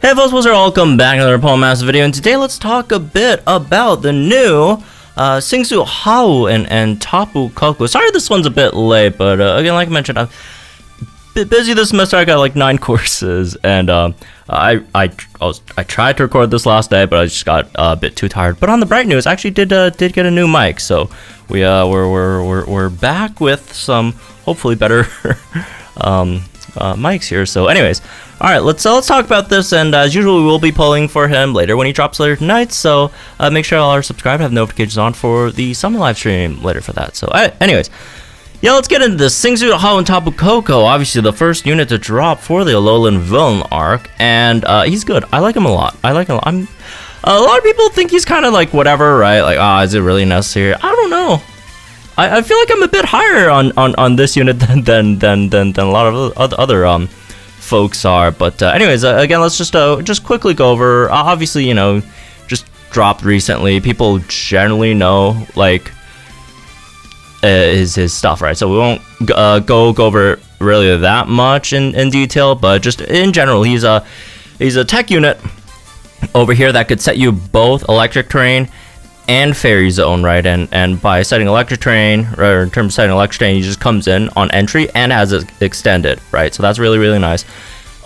Hey folks, welcome back to another Paul Massive video, and today let's talk a bit about the new Singsu Hau and Tapu Koko. Sorry this one's a bit late, but again, like I mentioned, I'm a bit busy this semester. I got like 9 courses, and I tried to record this last day, but I just got a bit too tired. But on the bright news, I actually did get a new mic, so we're back with some hopefully better mics here. So anyways, all right, let's talk about this, and as usual, we will be polling for him later when he drops later tonight. So make sure all are subscribed, have notifications on for the summer live stream later for that. So anyways, yeah, let's get into this. Singsu Hau and Tapu Koko, obviously the first unit to drop for the Alolan villain arc, and he's good. I like him a lot. A lot of people think he's kind of like whatever, right? Like, is it really necessary? I don't know. I feel like I'm a bit higher on this unit than a lot of other folks are. But anyways, again, let's just quickly go over. Obviously, you know, just dropped recently. People generally know like his stuff, right? So we won't go over really that much in detail, but just in general, he's a tech unit over here that could set you both electric terrain and fairy zone, right? And by setting electric terrain, or in terms of setting electric terrain, he just comes in on entry and has it extended, right? So that's really nice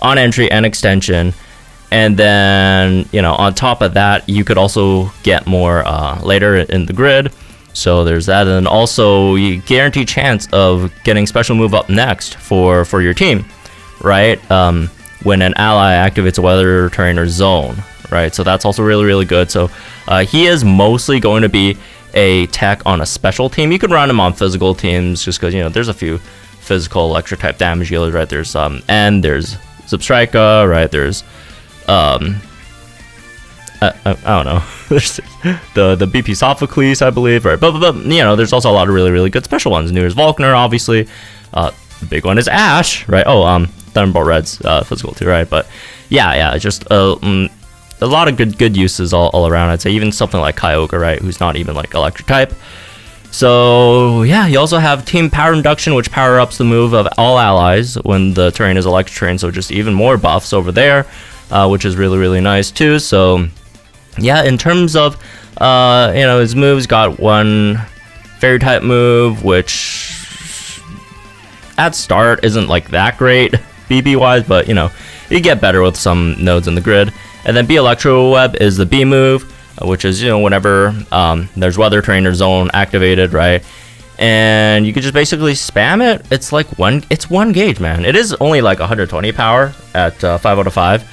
on entry and extension. And then, you know, on top of that, you could also get more later in the grid. So there's that, and also you guarantee chance of getting special move up next for your team, right? When an ally activates a weather terrain or zone, right? So that's also really good. So he is mostly going to be a tech on a special team. You could run him on physical teams just because, you know, there's a few physical electric type damage dealers, right? There's and there's Zubstrika, right? There's I don't know. There's the BP Sophocles, I believe, right? But you know, there's also a lot of really good special ones. New is Volkner, obviously. The big one is Ash, right? Oh, Thunderbolt Red's physical too, right? But yeah, just a lot of good uses all around. I'd say even something like Kyogre, right, who's not even like electric type. So yeah, you also have Team Power Induction, which power ups the move of all allies when the terrain is electric terrain. So just even more buffs over there, which is really nice too. So yeah, in terms of you know, his moves, got one fairy type move, which at start isn't like that great BB wise, but you know, you get better with some nodes in the grid. And then B Electro Web is the B move, which is, you know, whenever there's weather terrain or zone activated, right? And you can just basically spam it. It's like one gauge, man. It is only like 120 power at 5 out of 5,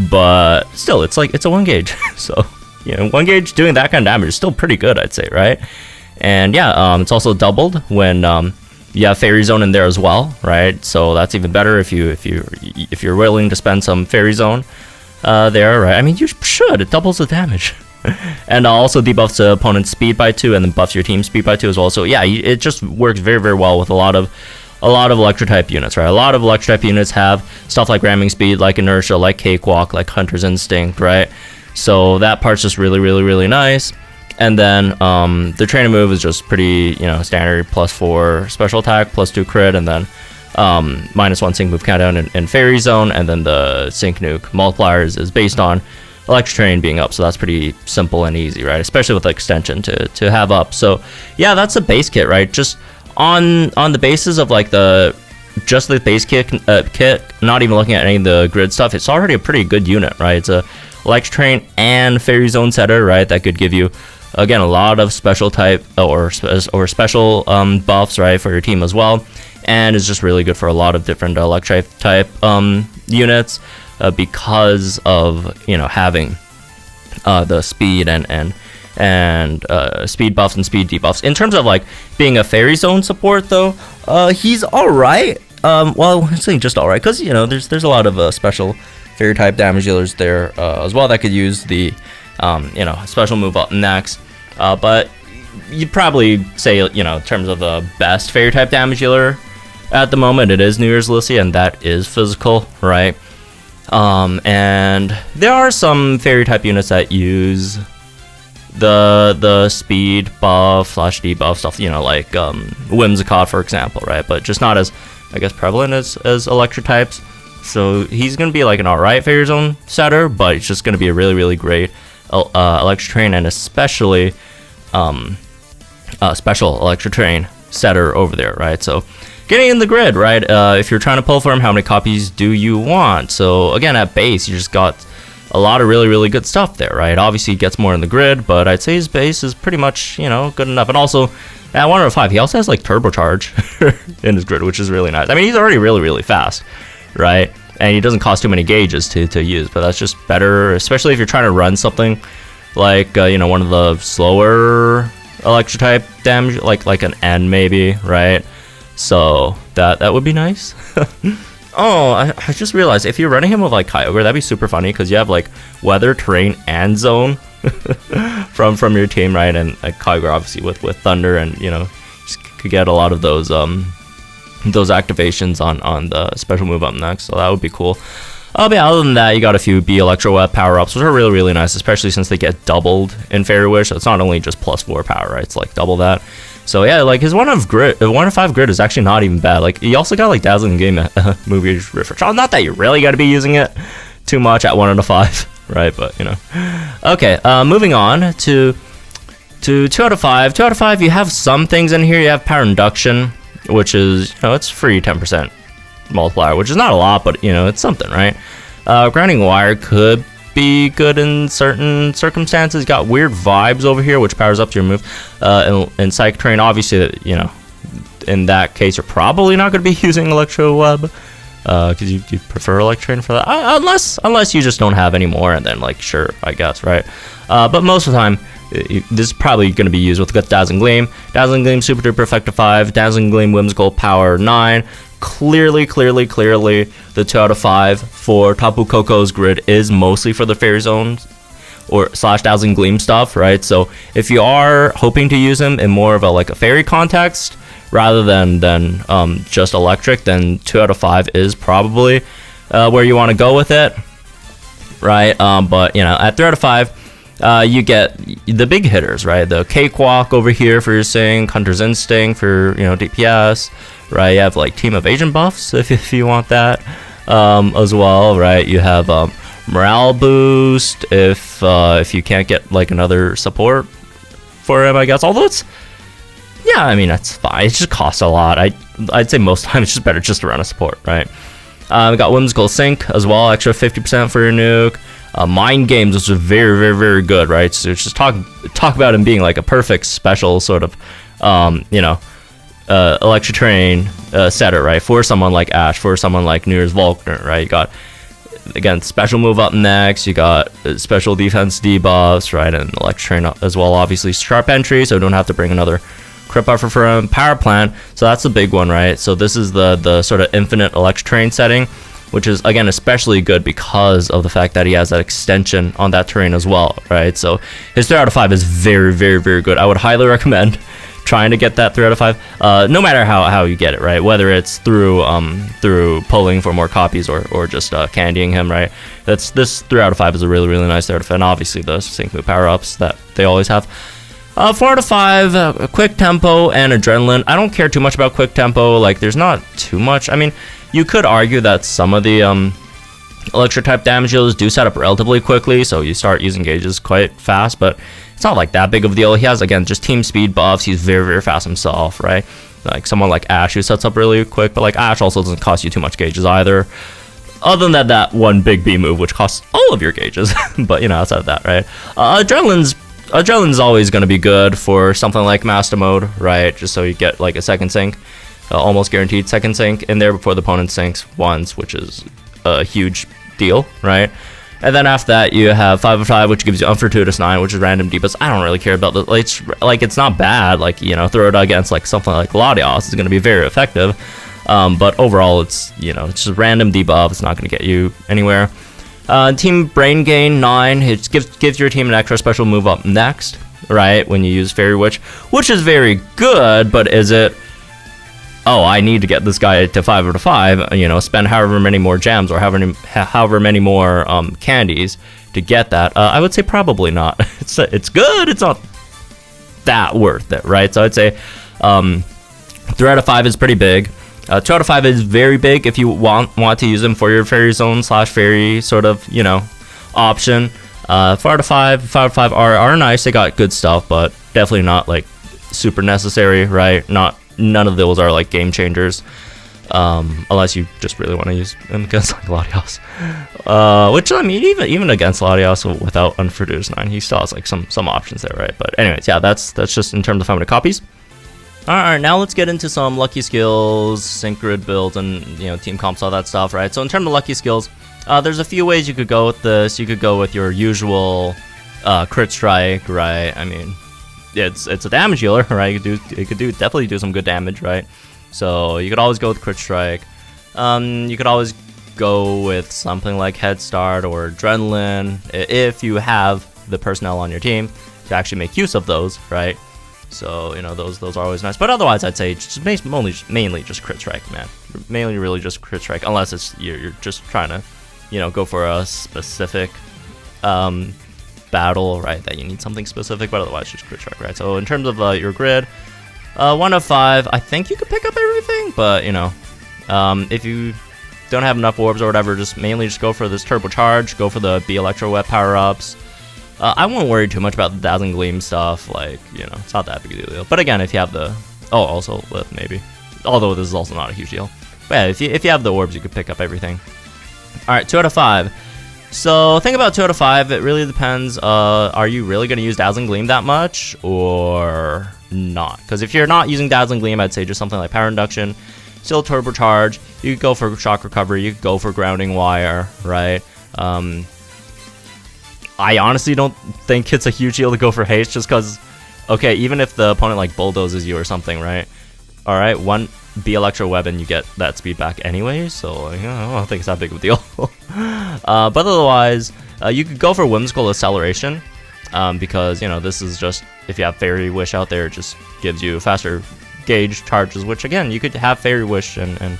but still, it's a 1 gauge. So, you know, 1 gauge doing that kind of damage is still pretty good, I'd say, right? And yeah, it's also doubled when you have fairy zone in there as well, right? So that's even better if you're willing to spend some fairy zone there, right? I mean, you should. It doubles the damage. And also debuffs the opponent's speed by 2, and then buffs your team's speed by 2 as well. So yeah, it just works very well with a lot of electric type units, right? A lot of electric type units have stuff like ramming speed, like inertia, like cakewalk, like hunter's instinct, right? So that part's just really nice. And then the trainer move is just pretty, you know, standard, +4 special attack, +2 crit, and then -1 sync move countdown in fairy zone, and then the sync nuke multipliers is based on electric terrain being up. So that's pretty simple and easy, right? Especially with the extension to have up. So yeah, that's a base kit, right? Just on the basis of like the base kit, not even looking at any of the grid stuff, it's already a pretty good unit, right? It's a electric terrain and fairy zone setter, right? That could give you, again, a lot of special type or special buffs, right, for your team as well. And it's just really good for a lot of different electric type units because of, you know, having the speed and speed buffs and speed debuffs. In terms of like being a fairy zone support, though, he's all right. Well, I'm saying just all right because, you know, there's a lot of special fairy type damage dealers there as well that could use the you know, special move up next. But you'd probably say, you know, in terms of the best fairy type damage dealer at the moment, it is New Year's Lucy, and that is physical, right? And there are some fairy type units that use the speed buff / debuff stuff, you know, like Whimsicott, for example, right? But just not as, I guess, prevalent as electric types. So he's gonna be like an alright Fairy Zone setter, but it's just gonna be a really, really great Electric Terrain, and especially special Electric Terrain setter over there, right? So getting in the grid, right? If you're trying to pull for him, how many copies do you want? So again, at base, you just got a lot of really, really good stuff there, right? Obviously, he gets more in the grid, but I'd say his base is pretty much, you know, good enough. And also, at 105, he also has like turbocharge in his grid, which is really nice. I mean, he's already really, really fast, right? And he doesn't cost too many gauges to use, but that's just better, especially if you're trying to run something like, you know, one of the slower electric type damage, like an N maybe, right? So that would be nice. Oh, I just realized if you're running him with like Kyogre, that'd be super funny because you have like weather, terrain, and zone from your team, right? And like Kyogre obviously with Thunder, and you know, just could get a lot of those activations on the special move up next. So that would be cool. But yeah, other than that, you got a few B Electro Web power-ups, which are really, really nice, especially since they get doubled in Fairy Wish. So it's not only just +4 power, right? It's like double that. So yeah, like his 1 of 5 grid is actually not even bad. Like he also got like Dazzling Game movie refresh. Not that you really got to be using it too much at 1 out of 5, right? But you know. Okay, moving on to 2 out of 5. 2 out of 5, you have some things in here. You have Power Induction, which is, you know, it's free 10% multiplier, which is not a lot, but you know, it's something, right? Grounding Wire could be good in certain circumstances. Got Weird Vibes over here, which powers up to your move. And Psychic Terrain, obviously, you know, in that case, you're probably not going to be using Electro Web, because you prefer Electro Terrain for that, unless you just don't have any more, and then like sure, I guess, right? But most of the time, this is probably going to be used with Dazzling Gleam. Dazzling Gleam Super Duper Effective 5, Dazzling Gleam Whimsical Power 9. Clearly, the 2 out of 5 for Tapu Koko's grid is mostly for the Fairy Zones or / Dazzling Gleam stuff, right? So if you are hoping to use him in more of a like a fairy context rather than just electric, then 2 out of 5 is probably where you want to go with it, right? But you know, at 3 out of 5, you get the big hitters, right? The Cakewalk over here for your Sync, Hunter's Instinct for, you know, DPS, right? You have like Team Evasion buffs if you want that as well, right? You have Morale Boost if you can't get like another support for him, I guess. Although it's, yeah, I mean, that's fine. It just costs a lot. I'd say most times it's just better just to run a support, right? We got Whimsical Sync as well, extra 50% for your nuke. Mind Games, which is very good, right? So just talk about him being like a perfect special sort of, you know, Electric Terrain setter, right? For someone like Ash, for someone like New Year's Volkner, right? You got, again, special move up next. You got special defense debuffs, right? And Electric Terrain as well, obviously. Sharp Entry, so don't have to bring another crit buffer for him. Power Plant, so that's the big one, right? So this is the sort of infinite Electric Terrain setting, which is, again, especially good because of the fact that he has that extension on that terrain as well, right? So his 3 out of 5 is very good. I would highly recommend trying to get that 3 out of 5, no matter how you get it, right? Whether it's through pulling for more copies or just candying him, right? This 3 out of 5 is a really nice 3 out of 5, and obviously the Sync Move power-ups that they always have. 4 out of 5, Quick Tempo and Adrenaline. I don't care too much about Quick Tempo. Like, there's not too much. I mean, you could argue that some of the electric type damage dealers do set up relatively quickly, so you start using gauges quite fast, but it's not like that big of a deal. He has, again, just team speed buffs. He's very fast himself, right? Like someone like Ash who sets up really quick, but like Ash also doesn't cost you too much gauges either. Other than that one big B move, which costs all of your gauges, but you know, outside of that, right? Adrenaline's always going to be good for something like Master Mode, right? Just so you get like a second sync, almost guaranteed second sync in there before the opponent sinks once, which is a huge deal, right? And then after that, you have 5 of 5, which gives you Unfortuitous 9, which is random debuffs. I don't really care about the, it's not bad. Like, you know, throw it against like something like Latios is going to be very effective. But overall, it's, you know, it's just random debuff. It's not going to get you anywhere. Team Brain Gain 9, it gives your team an extra special move up next, right? When you use Fairy Witch, which is very good, but is it, oh, I need to get this guy to 5 out of 5, you know, spend however many more gems or however many more candies to get that? I would say probably not. It's good. It's not that worth it, right? So I'd say 3 out of 5 is pretty big. 2 out of 5 is very big if you want to use them for your fairy zone / fairy sort of, you know, option. 4 out of 5 are nice. They got good stuff, but definitely not like super necessary, right? None of those are like game changers, unless you just really want to use them against like Latios. Which I mean, even against Latios without Unproduced 9, he still has like some options there, right? But anyways, yeah, that's just in terms of how many copies. Alright, now let's get into some lucky skills, sync grid builds, and, you know, team comps, all that stuff, right? So in terms of lucky skills, there's a few ways you could go with this. You could go with your usual crit strike, right? I mean, it's a damage healer, right? It could definitely do some good damage, right? So you could always go with crit strike. You could always go with something like Head Start or Adrenaline if you have the personnel on your team to actually make use of those, right? So, you know, those are always nice. But otherwise, I'd say just mainly just crit strike, man. Mainly really just crit strike, unless it's you're just trying to, you know, go for a specific battle, right? That you need something specific, but otherwise just crit strike, right? So in terms of your grid, 1 of 5, I think you could pick up everything, but, you know, if you don't have enough orbs or whatever, just mainly just go for this turbocharge, go for the B Electro Web power-ups. I won't worry too much about the Dazzling Gleam stuff, like, you know, it's not that big a deal. But again, if you have the... Oh, also Lift, maybe. Although this is also not a huge deal. But yeah, if you have the orbs, you could pick up everything. Alright, 2 out of 5. So, think about 2 out of 5, it really depends, are you really going to use Dazzling Gleam that much, or not? Because if you're not using Dazzling Gleam, I'd say just something like Power Induction, still Turbocharge, you could go for Shock Recovery, you could go for Grounding Wire, right? I honestly don't think it's a huge deal to go for haste, just because, okay, even if the opponent like bulldozes you or something, right? Alright, 1 B Electro Web and you get that speed back anyway, so like, I don't think it's that big of a deal. But otherwise, you could go for Whimsical Acceleration, because, you know, this is just, if you have Fairy Wish out there, it just gives you faster gauge charges, which again, you could have Fairy Wish and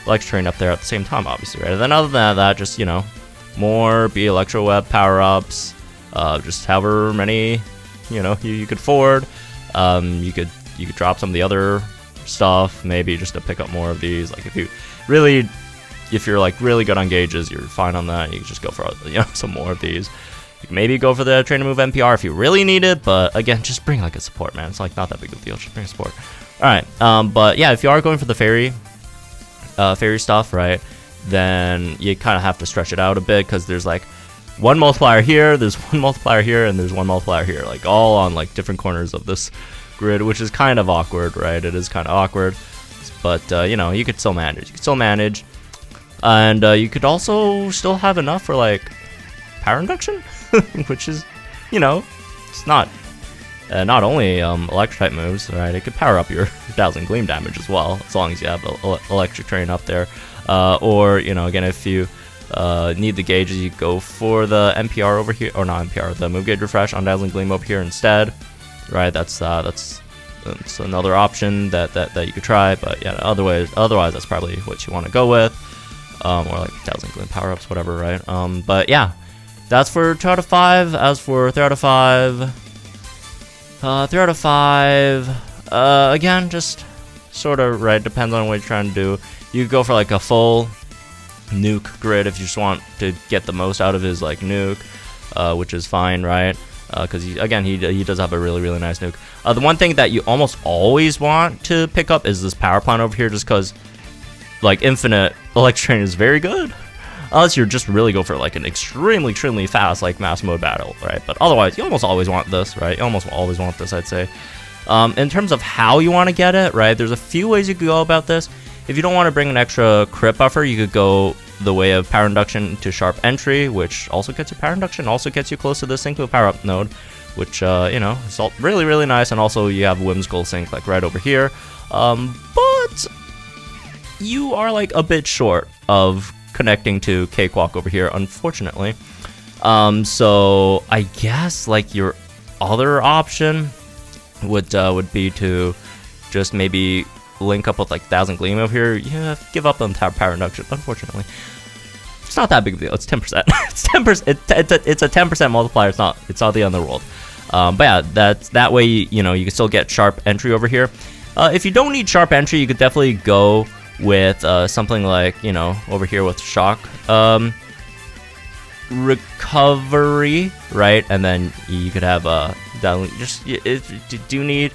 Electro Train up there at the same time, obviously, right? And then other than that, just, you know, more B Electro Web power-ups, just however many, you know, you could afford. You could drop some of the other stuff, maybe just to pick up more of these. Like if you're like really good on gauges, you're fine on that. You can just go for, you know, some more of these. You can maybe go for the Train to Move NPR if you really need it, but again, just bring like a support, man. It's like not that big of a deal. Just bring a support. All right, but yeah, if you are going for the fairy stuff, right? Then you kind of have to stretch it out a bit, because there's like 1 multiplier here, there's 1 multiplier here, and there's 1 multiplier here, like all on like different corners of this grid, which is kind of awkward, right? It is kind of awkward, but you know, you could still manage. And you could also still have enough for like Power Induction, which is, you know, it's not only electric type moves, right? It could power up your Dazzling Gleam damage as well, as long as you have Electric Train up there. Or, you know, again, if you need the gauges, you go for the NPR over here, or not NPR, the Move Gauge Refresh on Dazzling Gleam over here instead, right? That's another option that you could try, but yeah, otherwise that's probably what you want to go with, or like Dazzling Gleam power-ups, whatever, right? But yeah, that's for 2 out of 5. As for 3 out of 5, 3 out of 5, again, just sort of, right, depends on what you're trying to do. You could go for like a full nuke grid if you just want to get the most out of his like nuke, which is fine, right? Because he does have a really nice nuke. The one thing that you almost always want to pick up is this power plant over here, just because like infinite Electric Train is very good, unless you're just really go for like an extremely fast like mass mode battle, right? But otherwise, you almost always want this, right? You almost always want this, I'd say. In terms of how you want to get it, right? There's a few ways you could go about this. If you don't want to bring an extra crit buffer, you could go the way of Power Induction to Sharp Entry, which also gets you Power Induction, also gets you close to the Sync Move power-up node, which, you know, is all really nice, and also you have Whimsical Sync, like, right over here. But you are, like, a bit short of connecting to Cakewalk over here, unfortunately. So I guess, like, your other option would be to just maybe link up with like Dazzling Gleam over here. Yeah, give up on Power Induction, unfortunately. It's not that big of a deal. It's 10%. It's 10%. It's a 10% multiplier. It's not the end of the world. But yeah, that way, you know, you can still get Sharp Entry over here. If you don't need Sharp Entry, you could definitely go with something like, you know, over here with shock recovery, right? And then you could have do you need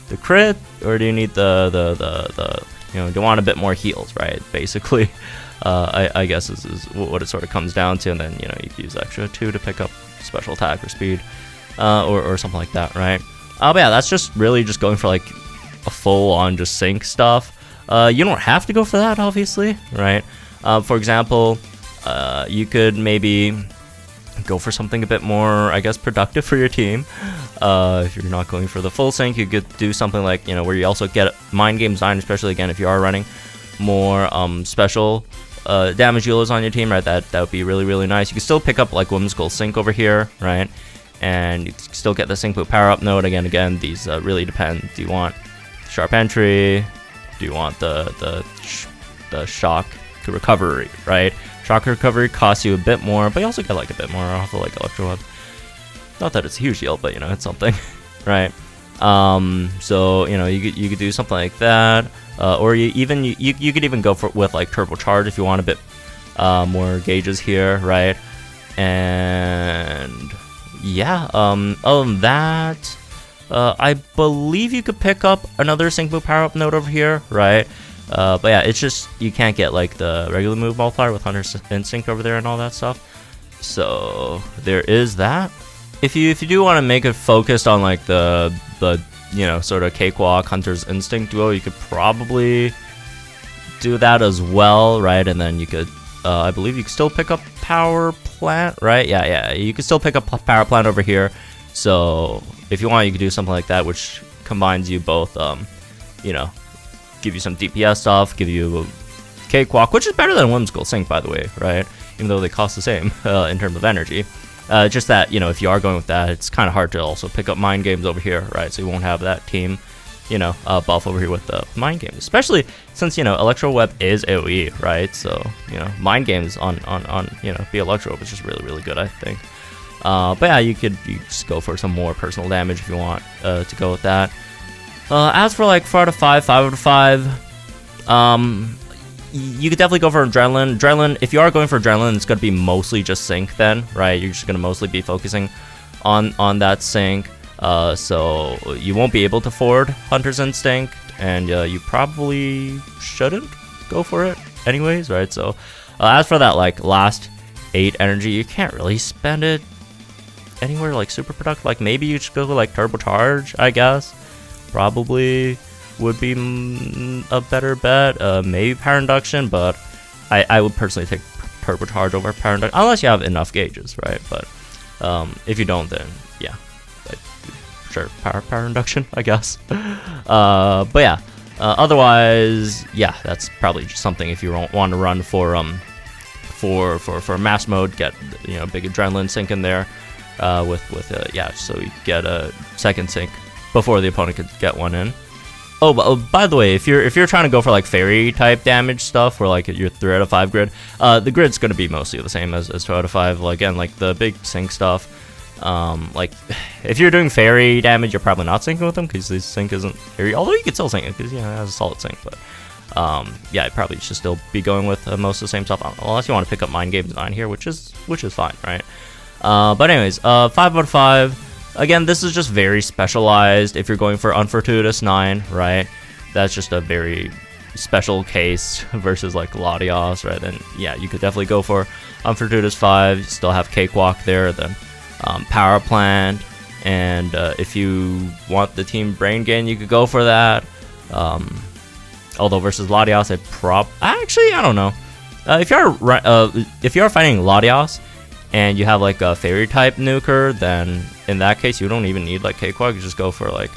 the crit, or do you need the you know, do you want a bit more heals, right? Basically, I guess is what it sort of comes down to. And then, you know, you can use extra 2 to pick up special attack or speed, or something like that, right? But yeah, that's just really just going for like a full-on just sync stuff. You don't have to go for that, obviously, right? For example, you could maybe go for something a bit more, I guess, productive for your team. If you're not going for the full sync, you could do something like, you know, where you also get Mind Game Design, especially again if you are running more special damage dealers on your team, right? That would be really, really nice. You can still pick up like Whimsical Sync over here, right? And you can still get the Sync Boot power up node. Again, these really depend. Do you want Sharp Entry? Do you want the shock recovery, right? Shock recovery costs you a bit more, but you also get like a bit more off of like Electro Web. Not that it's a huge deal, but you know, it's something, right? So you know, you could do something like that, or you could even go with like turbocharge if you want a bit more gauges here, right? And yeah, other than that, I believe you could pick up another Sync Move power up node over here, right? But yeah, it's just you can't get like the regular move multiplier with Hunter's Instinct over there and all that stuff. So there is that. If you do want to make it focused on like the you know, sort of Cakewalk Hunter's Instinct duo, you could probably do that as well, right? And then you could, I believe you can still pick up Power Plant, right? Yeah, you can still pick up Power Plant over here. So if you want, you could do something like that, which combines you both, you know, give you some DPS stuff, give you a Cakewalk, which is better than Whimsical Sync, by the way, right? Even though they cost the same in terms of energy. Just that, you know, if you are going with that, it's kind of hard to also pick up Mind Games over here, right? So you won't have that team, you know, buff over here with the Mind Games, especially since, you know, Electro Web is AoE, right? So, you know, Mind Games on you know, the Electro Web is just really, really good, I think. But yeah, you just go for some more personal damage if you want to go with that. As for like 4 out of 5, 5 out of 5, you could definitely go for Adrenaline. Adrenaline, if you are going for Adrenaline, it's going to be mostly just sync then, right? You're just going to mostly be focusing on that sync. So you won't be able to afford Hunter's Instinct, and you probably shouldn't go for it anyways, right? So as for that like last 8 energy, you can't really spend it anywhere like super productive. Like maybe you should go like Turbocharge, I guess. Probably would be a better bet. Maybe Power Induction, but I would personally take Turbocharge over Power Induction, unless you have enough gauges, right? But if you don't, then yeah, sure, Power Induction, I guess. But yeah, otherwise, yeah, that's probably just something if you want to run for mass mode, get, you know, big Adrenaline sync in there with yeah, so you get a second sync before the opponent could get one in. Oh, by the way, if you're trying to go for like fairy type damage stuff, where like your 3 out of 5 grid, the grid's going to be mostly the same as 2 out of 5. Like, again, like the big sync stuff. Like if you're doing fairy damage, you're probably not syncing with them because this sync isn't fairy. Although you could still sync it because, you know, it has a solid sync. But yeah, I probably should still be going with most of the same stuff, unless you want to pick up Mind Game Design here, which is fine, right? But anyways, 5 out of 5. Again, this is just very specialized. If you're going for Unfortuitous 9, right? That's just a very special case versus like Latios, right? Then yeah, you could definitely go for Unfortuitous 5. You still have Cakewalk there, then Power Plant, and if you want the team Brain Gain, you could go for that. Although versus Latios, I don't know. If you're fighting Latios and you have like a fairy type nuker, then in that case you don't even need like Cakewalk. You just go for like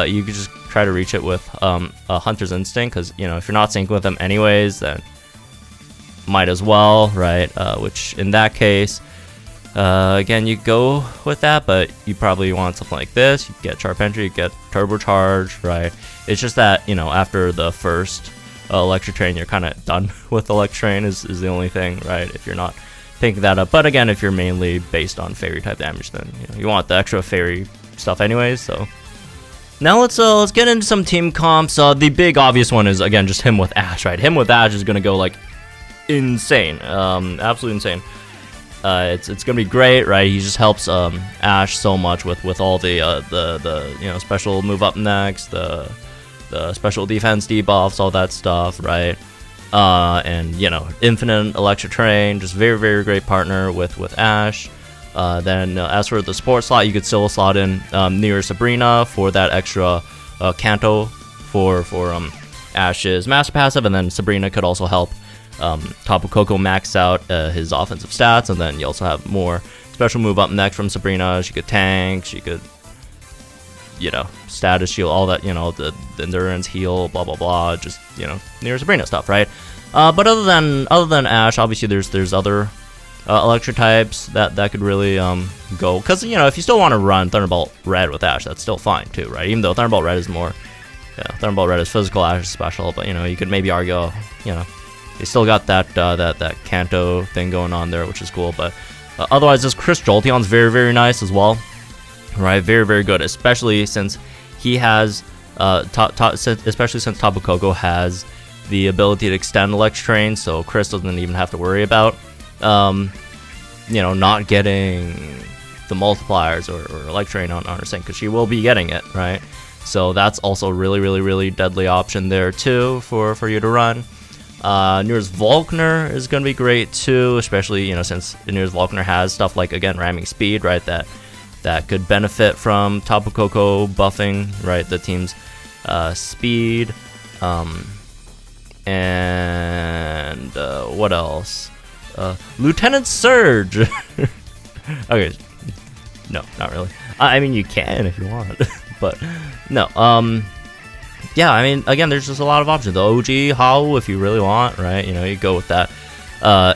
you could just try to reach it with a Hunter's Instinct, because, you know, if you're not syncing with them anyways, then might as well, right? Which in that case, again, you go with that, but you probably want something like this. You get Sharp Entry, you get Turbocharge, right? It's just that, you know, after the first Electric Train, you're kind of done with Electric Train is the only thing, right? If you're not picking that up. But again, if you're mainly based on fairy type damage, then, you know, you want the extra fairy stuff anyways. So Now let's get into some team comps. The big obvious one is again just him with Ash, right? Him with Ash is gonna go like insane, absolutely insane. It's gonna be great, right? He just helps Ash so much with all the you know, special move up next, the special defense debuffs, all that stuff, right? And you know, infinite electric train, just very great partner with Ash. Then as for the support slot, you could still slot in near Sabrina for that extra Kanto for Ash's master passive, and then Sabrina could also help Tapu Koko max out his offensive stats, and then you also have more special move up next from Sabrina. She could tank, she could, you know, status shield, all that, you know, the endurance heal, blah blah blah, just, you know, near Sabrina stuff, right? But other than Ash, obviously there's other electric types that could really go, because, you know, if you still want to run Thunderbolt Red with Ash, that's still fine too, right? Even though Thunderbolt Red is more, Thunderbolt Red is physical, Ash is special, but, you know, you could maybe argue, you know, they still got that Kanto thing going on there, which is cool. But otherwise, this Chris Jolteon's very nice as well, right? Very good, especially since he has especially since Tapu Koko has the ability to extend electric train, so Chris doesn't even have to worry about you know, not getting the multipliers or electric train on her sync, because she will be getting it, right? So that's also really deadly option there too for you to run. Nurse Volkner is going to be great too, especially, you know, since Nurse Volkner has stuff like, again, ramming speed, right, that could benefit from Tapu Koko buffing, right, the team's speed. And what else? Lieutenant Surge. Okay, no, not really. I mean, you can if you want, but no. Yeah, I mean, again, there's just a lot of options. The OG Hau, if you really want, right? You know, you go with that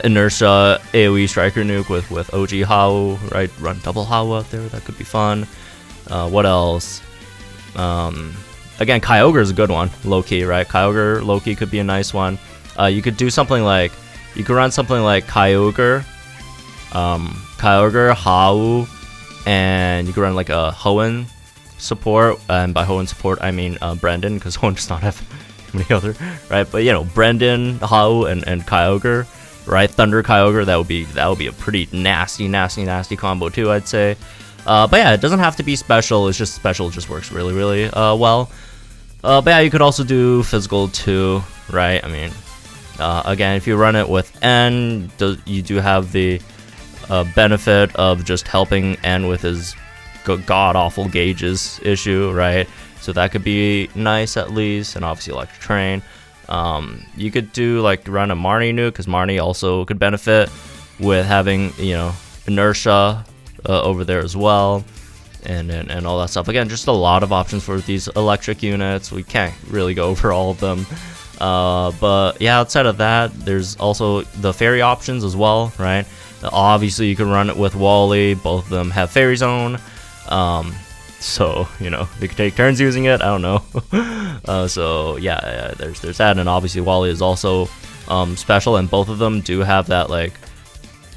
inertia AoE striker nuke with OG Hau, right? Run double Hau out there, that could be fun. What else? Again, Kyogre is a good one, low-key, right? Kyogre, low-key could be a nice one. You could do something like, you could run something like Kyogre, Hau, and you could run like a Hoenn support, and by Hoenn support I mean Brendan, because Hoenn does not have many other, right? But, you know, Brendan, Hau, and Kyogre, right? Thunder Kyogre, that would be a pretty nasty combo too, I'd say. But yeah, it doesn't have to be special. It's just special, just works really well. But yeah, you could also do physical too, right? I mean, again, if you run it with N, you do have the benefit of just helping N with his god-awful gauges issue, right? So that could be nice at least, and obviously electric train. You could do like run a Marnie nuke, because Marnie also could benefit with having, you know, inertia over there as well, and all that stuff. Again, just a lot of options for these electric units. We can't really go over all of them, but yeah, outside of that, there's also the fairy options as well, right? Obviously you can run it with Wally. Both of them have Fairy Zone, so, you know, they could take turns using it. I don't know. So yeah, there's that, and obviously Wally is also special, and both of them do have that, like,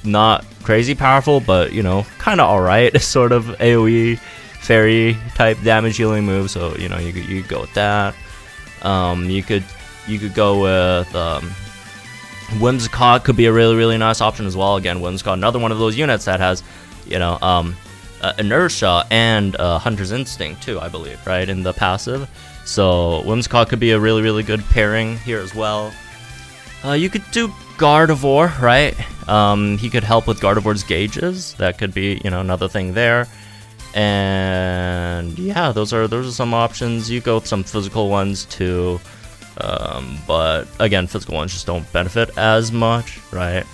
not crazy powerful, but, you know, kind of alright sort of AoE fairy type damage healing move. So, you know, you could go with that. You could go with Whimsicott, could be a really nice option as well. Again, Whimsicott, another one of those units that has, you know, inertia and Hunter's Instinct too, I believe, right, in the passive. So Whimsicott could be a really good pairing here as well. You could do Gardevoir, right? He could help with Gardevoir's gauges. That could be, you know, another thing there. And yeah, those are some options. You go with some physical ones too, but again, physical ones just don't benefit as much, right?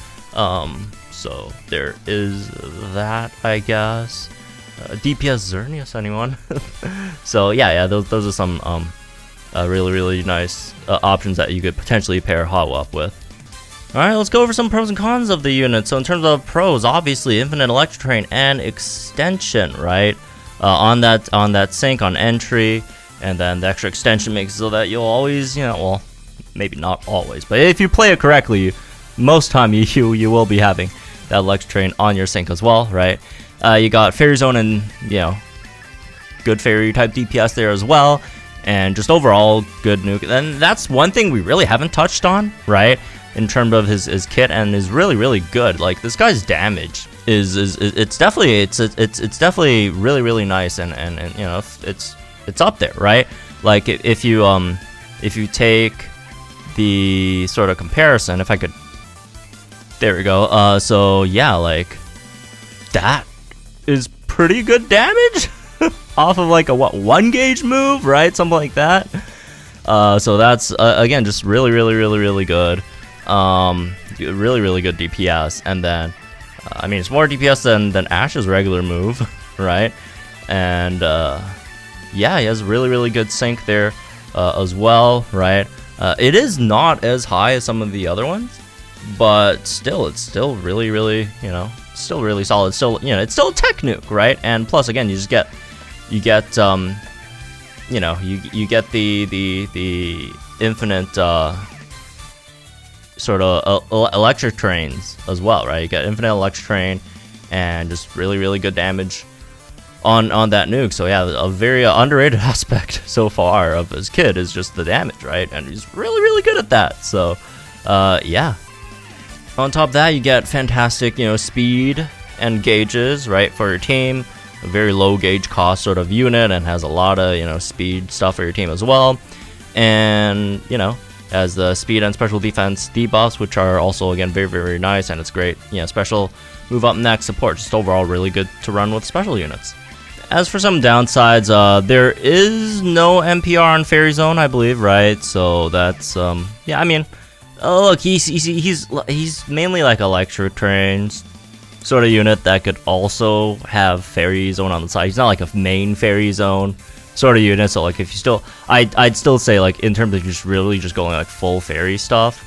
So there is that, I guess. DPS Xerneas, anyone? So yeah, those are some really nice options that you could potentially pair Hau up with. Alright, let's go over some pros and cons of the unit. So in terms of pros, obviously infinite electric train and extension, right? On that sync on entry, and then the extra extension makes it so that you'll always, you know, well, maybe not always, but if you play it correctly, most time you will be having that electric train on your sync as well, right? You got Fairy Zone and, you know, good fairy type DPS there as well, and just overall good nuke. And that's one thing we really haven't touched on, right? In terms of his kit, and is really good. Like, this guy's damage is it's definitely really nice, and you know, it's up there, right? Like, if you take the sort of comparison, if I could, there we go. So yeah, like, that is pretty good damage off of like a 1 gauge move, right? Something like that. So that's again just really good. Really good DPS, and then I mean, it's more DPS than Ash's regular move, right? And yeah, he has really good sync there as well, right? It is not as high as some of the other ones, but still, it's still really, you know, still really solid. Still, you know, it's still a tech nuke, right? And plus, again, you get you know, you get the infinite sort of electric trains as well, right? You get infinite electric train and just really good damage on that nuke. So yeah, a very underrated aspect so far of his kit is just the damage, right? And he's really good at that. So yeah. On top of that, you get fantastic, you know, speed and gauges, right, for your team. A very low gauge cost sort of unit, and has a lot of, you know, speed stuff for your team as well. And, you know, as the speed and special defense debuffs, which are also, again, very nice, and it's great, you know, special move up next support, just overall really good to run with special units. As for some downsides, there is no NPR on Fairy Zone, I believe, right? So that's yeah, I mean, look, he's mainly like electric trains sort of unit that could also have Fairy Zone on the side. He's not like a main Fairy Zone sort of unit, so like if you still, I'd still say, like, in terms of just really just going like full fairy stuff,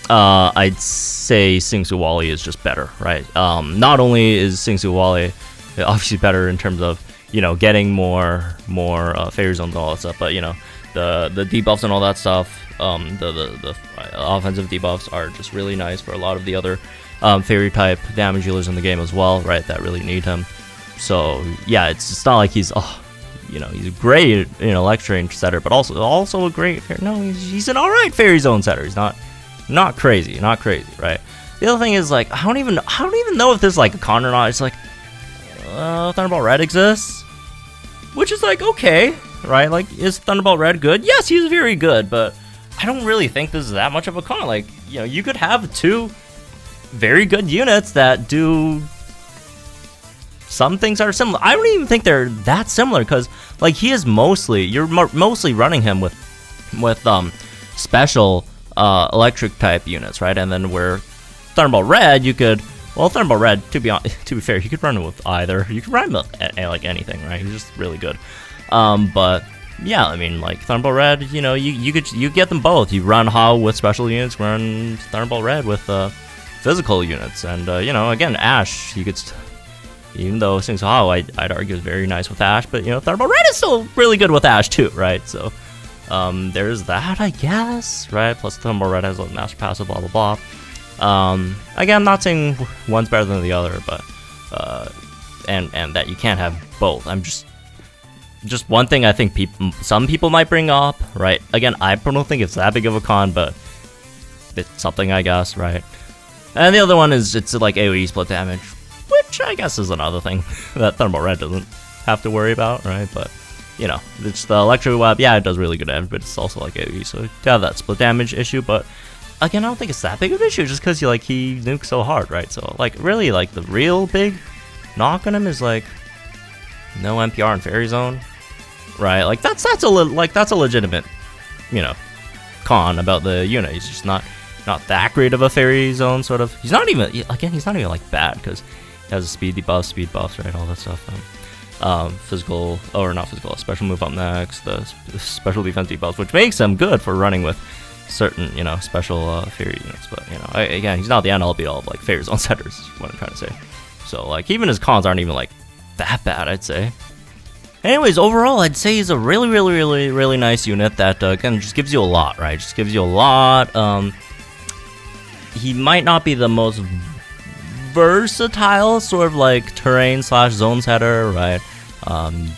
I'd say Sing Su Wally is just better, right? Not only is Sing Su Wally obviously better in terms of, you know, getting more fairy zones and all that stuff, but, you know, the debuffs and all that stuff, the offensive debuffs are just really nice for a lot of the other fairy type damage dealers in the game as well, right? That really need him. So yeah, it's not like he's you know, he's a great, you know, electric setter, but also a great, no, he's an alright fairy zone setter. He's not crazy, right? The other thing is, like, I don't even know if there's like a con or not. It's like, Thunderbolt Red exists, which is like, okay, right? Like, is Thunderbolt Red good? Yes, he's very good, but I don't really think this is that much of a con. Like, you know, you could have two very good units that do some things that are similar. I don't even think they're that similar, because, like, he is you're mostly running him with special electric type units, right? And then where Thunderbolt Red, you could, well, Thunderbolt Red, to be fair, you could run it with either. You could run him with like anything, right? He's just really good. But yeah, I mean, like, Thunderbolt Red, you know, you get them both. You run Hau with special units, run Thunderbolt Red with physical units, and you know, again, Ash, you could. Even though Sing Su Hau, I'd argue, is very nice with Ash, but, you know, Thunderbolt Red is still really good with Ash too, right? So there's that, I guess, right? Plus Thunderbolt Red has a master passive, blah blah blah. Again, I'm not saying one's better than the other, but and that you can't have both. I'm just one thing I think some people might bring up, right? Again, I don't think it's that big of a con, but it's something, I guess, right? And the other one is, it's like AoE split damage, which I guess is another thing that Thunderbolt Red doesn't have to worry about, right? But, you know, it's the electric web, yeah, it does really good damage, but it's also like AoE, so you have that split damage issue. But again, I don't think it's that big of an issue, just because he nukes so hard, right? So, like, really, like, the real big knock on him is, like, no NPR in Fairy Zone, right? Like, that's a legitimate, you know, con about the unit. He's just not that great of a Fairy Zone sort of. He's not even like bad, because he has a speed buffs, right? All that stuff. Physical, or not physical, special move up next, the special defense debuffs, which makes him good for running with certain, you know, special fairy units. But, you know, again, he's not the end all be all of, like, Fairy Zone setters, is what I'm trying to say. So, like, even his cons aren't even, like, that bad, I'd say. Anyways, overall, I'd say he's a really nice unit that, again, just gives you a lot, right? Just gives you a lot. He might not be the most versatile sort of, like, terrain / zone setter, right?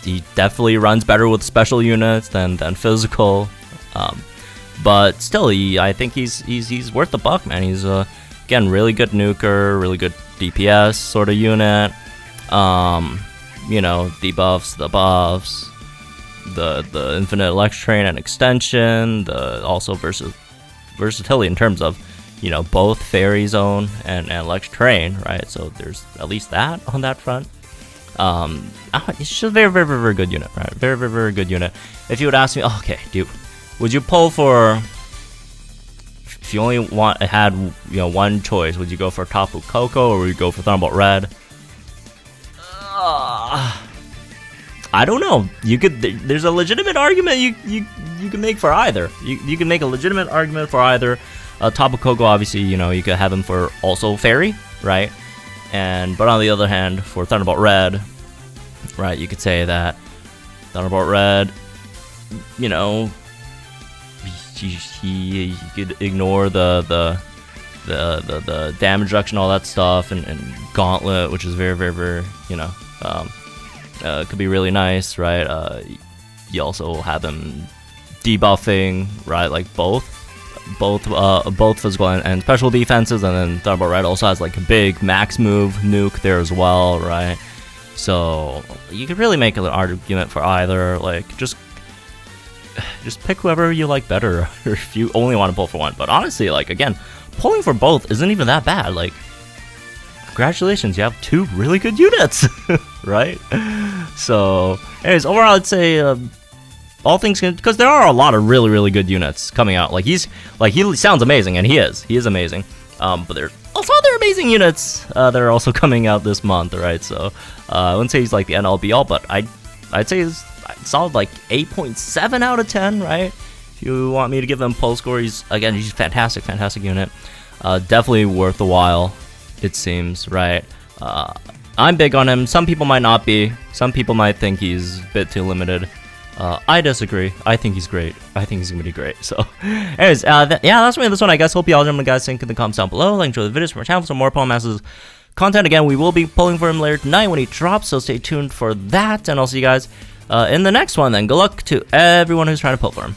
He definitely runs better with special units than physical. But still, I think he's worth the buck, man. He's again really good nuker, really good DPS sort of unit. You know, debuffs, the buffs, the infinite electric train and extension, the also versatility in terms of, you know, both fairy zone and electric train, right? So there's at least that on that front. It's just a very, very, very, very good unit, right? Very, very, very good unit. If you would ask me, okay, dude, would you pull for, if you only had, you know, one choice, would you go for Tapu Koko or would you go for Thunderbolt Red? I don't know. You could. There's a legitimate argument you can make for either. You can make a legitimate argument for either. Tapu Koko, obviously, you know, you could have him for also fairy, right? But on the other hand, for Thunderbolt Red, right, you could say that Thunderbolt Red, you know, he could ignore the damage reduction, all that stuff, and Gauntlet, which is very, very, very, you know, could be really nice, right? You also have him debuffing, right? Like both physical and special defenses, and then Thunderbolt Red also has like a big max move nuke there as well, right? So you could really make an argument for either. Like just pick whoever you like better, if you only want to pull for one. But honestly, like again, pulling for both isn't even that bad. Like, congratulations, you have two really good units, right? So, anyways, overall, I'd say all things, because there are a lot of really, really good units coming out. Like he sounds amazing, and he is amazing. But there's also other amazing units that are also coming out this month, right? So I wouldn't say he's like the end all be all, but I'd say he's solid like 8.7 out of 10, right? If you want me to give him poll score, he's fantastic unit. Definitely worth the while, it seems, right? I'm big on him. Some people might not be. Some people might think he's a bit too limited. I disagree. I think he's great. I think he's gonna be great. So, anyways, yeah, that's me. This one, I guess. Hope y'all gentlemen guys think in the comments down below. Like, enjoy the videos from our channel for some more Paul Masters content. Again, we will be pulling for him later tonight when he drops, so stay tuned for that. And I'll see you guys in the next one. Then, good luck to everyone who's trying to pull for him.